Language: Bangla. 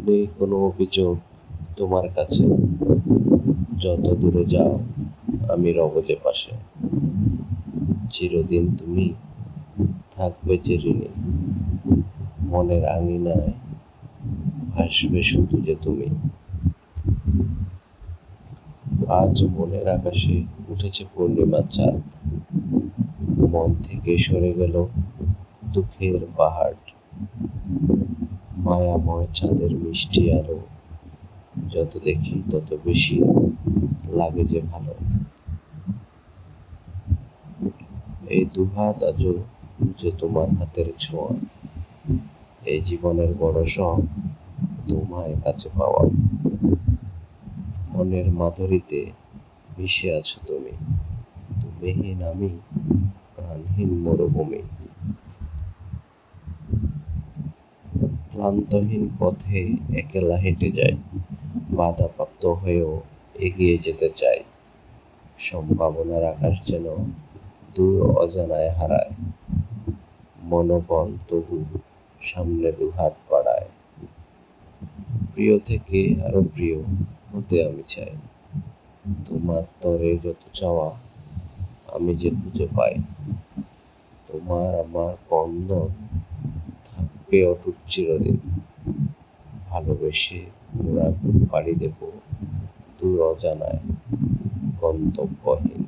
নেই কোনো অভিযোগ তোমার কাছে, যত দূরে যাও আমি রব যে পাশে। চিরদিন তুমি থাকবে যে ঋণী, মনের আঙিনায় ভাসবে শুধু যে তুমি। আজ মনের আকাশে উঠেছে পূর্ণিমার চাঁদ, মন থেকে সরে গেল দুঃখের পাহাড়। মায়াময় চাঁদের মিষ্টি আলো যত দেখি তত বেশি লাগে যে ভালো। এই দুহাত আজও খুঁজে তোমার হাতের ছোঁয়া, এই জীবনের বড় শখ তোমায় কাছে পাওয়া। মনের মাধুরীতে মিশে আছো তুমি, তুমিহীন আমি প্রাণহীন মরুভূমি। ক্লান্তহীন পথে একলা হেঁটে যাই, বাধাপ্রাপ্ত হয়েও এগিয়ে যেতে চাই। সম্ভাবনার আকাশ যেন দূর অজানায় হারায়, মনোবল তবু সামনে দুহাত বাড়ায়। প্রিয় থেকে আরো প্রিয় হতে আমি চাই, তোমার তরে যত চাওয়া আমি যে খুঁজে পাই। তোমার আমার বন্ধন থাকবে অটুট চিরদিন, ভালোবেসে মোরা পাড়ি দেব দূর অজানায় গন্তব্যহীন।